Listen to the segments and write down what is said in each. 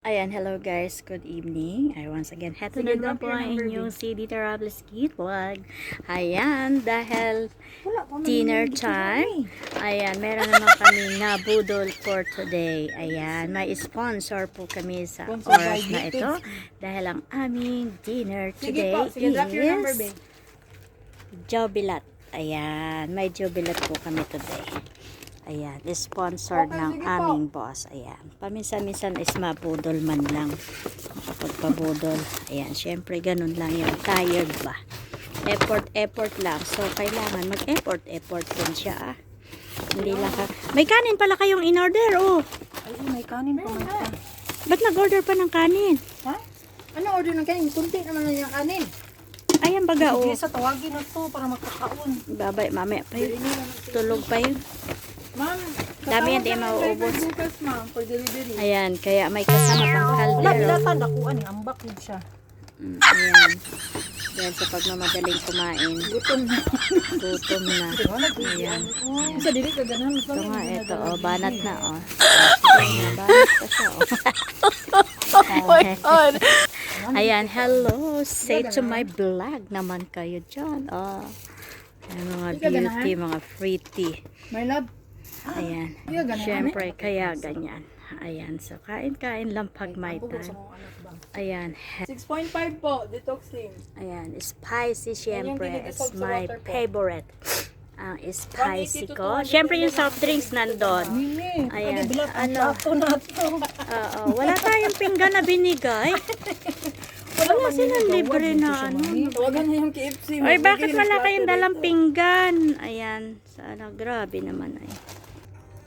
Ayan, hello guys, good evening. Ay, once again, heto na naman po ang inyong si Dita Robles Kid Vlog. Ayan, dahil dinner time, ayan, meron naman kami na budol for today. Ayan, may sponsor po kami sa oras na ito. Dahil ang aming dinner today is Jobilat. Ayan, may Jobilat po kami today. Ayan, sponsored ng aming boss. Ayan, paminsan-minsan is mabudol man lang. Pagpabudol. Ayan, syempre ganun lang yun. Tired ba? Effort lang. So, kailangan mag-effort din siya. Hindi lang ka. May kanin pala kayong in-order, oh. Ay, may kanin pa man. Ba't nag-order pa ng kanin? Ha? Ano order ng kanin? Kunti naman lang yung kanin. Ayan baga, oh. Sige, sa tawagin na to para magkakaon. Babay, mamaya pa yun. Tulog pa yun. Ma'am, Dami yan, di mauubos. bukas, ma'am, for delivery. Ayan, kaya may kasama pang Wala, kaldero. bilatan. Nakuha ni ambak yun siya. Ayan. Dahil sa pagmamadaling kumain. Gutom na. Gutom na. Ayan. Sa dili ka ganahan. Ito nga, ito, oh, banat na, oh. Ayan, banat pa siya, oh. Ayan, hello. Say to my vlog naman kayo dyan, oh. Ayan, mga beauty, mga pretty. My love. Ayan. Siyempre, kaya ganyan. Ayan, so kain-kain lang pag may time. Ayan. 6.5 po, detox slim. Ayan, spicy siyempre Ayan, is sa my water po. favorite. Ang spicy 180 to ko. 200 Siyempre yung soft drinks nandun. Mimi, Ayan, ano? Plato na to. Wala tayong pinggan na binigay. Wala silang libre na ano. Tawagan na yung KFC. Ay, bakit wala kayong dalang pinggan? Ayan, sana grabe naman ay.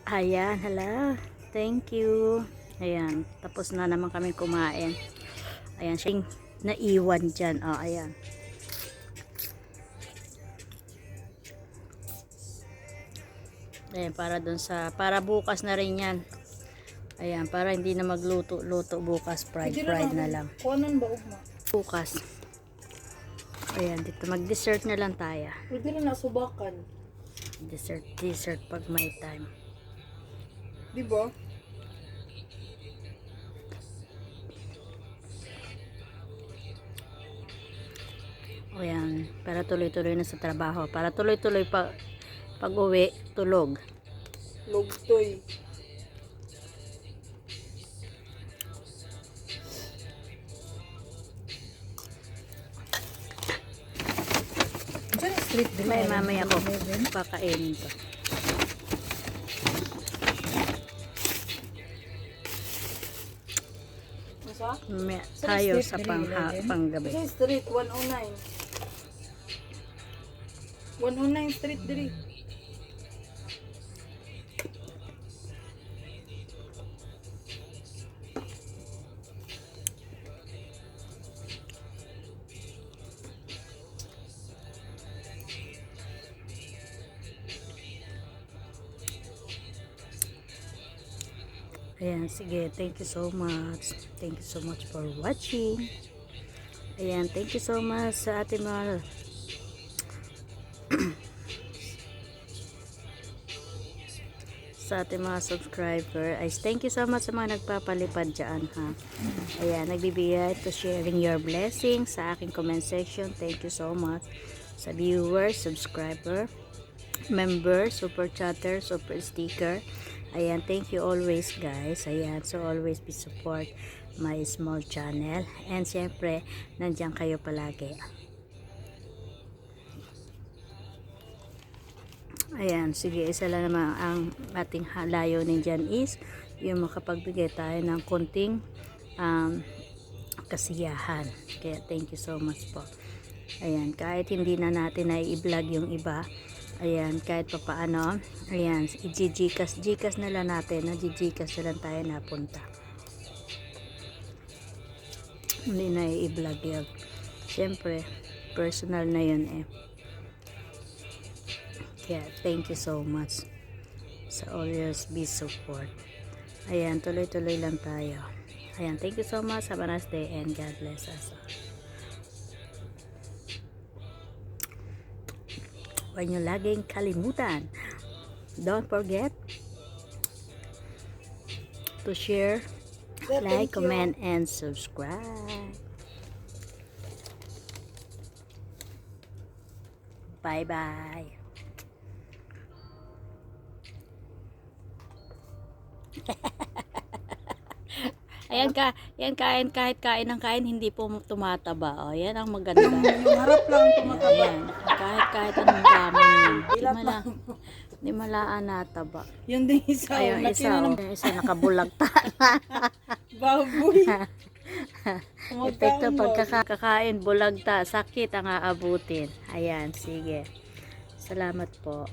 Ayan, hala. Thank you. Ayan, tapos na naman kami kumain. Ayan, siya yung naiwan dyan. Oh, ayan. Ayan, para bukas na rin yan. Ayan, para hindi na magluto-luto bukas. Fried na lang. Kuanan ba ugma? Bukas. Ayan, dito mag-dessert na lang tayo. Pwede na nasubakan. Dessert pag may time. Di ba? Ayan, para tuloy-tuloy na sa trabaho. Para tuloy-tuloy pag uwi, tulog. Lugtoy. Diyan street din. May mamaya ko pakainin to. Masa? Tayo sa panggabi. Diyan street 109. 109 street diri. Ayan, sige. Thank you so much. Thank you so much for watching. Ayan, thank you so much sa ating mga sa ating mga subscriber. Ay, thank you so much sa mga nagpapalipad dyan, ha. Ayan, nagbibigay to sharing your blessings sa aking comment section. Thank you so much sa viewers, subscriber, member, super chatter, super sticker. Ayan, thank you always guys. Ayan, so always be support my small channel. And syempre, nandiyan kayo palagi. Ayan, sige, isa lang naman ang ating layunin dyan is yung makapagbigay tayo ng konting kasiyahan. Kaya thank you so much po. Ayan, kahit hindi na natin na i-vlog yung iba, ayan, kahit pa paano, ayan, i-Gcash na lang natin, Gcash na lang tayo napunta. Hindi na i-vlog yun. Siyempre, personal na yun eh. Kaya, thank you so much. So, always be support. Ayan, tuloy-tuloy lang tayo. Ayan, thank you so much. Have a nice day and God bless us all. Huwag nyo laging kalimutan. Don't forget to share Like, comment, and subscribe. Bye-bye. Ayan ka, yan kain kahit kain ng kain hindi po tumataba. O, yan ang maganda. Yung harap lang tumataba. Ayan, kahit anong gamon yan. Ilat lang. Di malaan nataba. Yun din isa. Ayun, Laki isa, na ng yung isa nakabulagta. baboy. Epekto pagkakain, bulagta, sakit ang aabutin. Ayan, sige. Salamat po.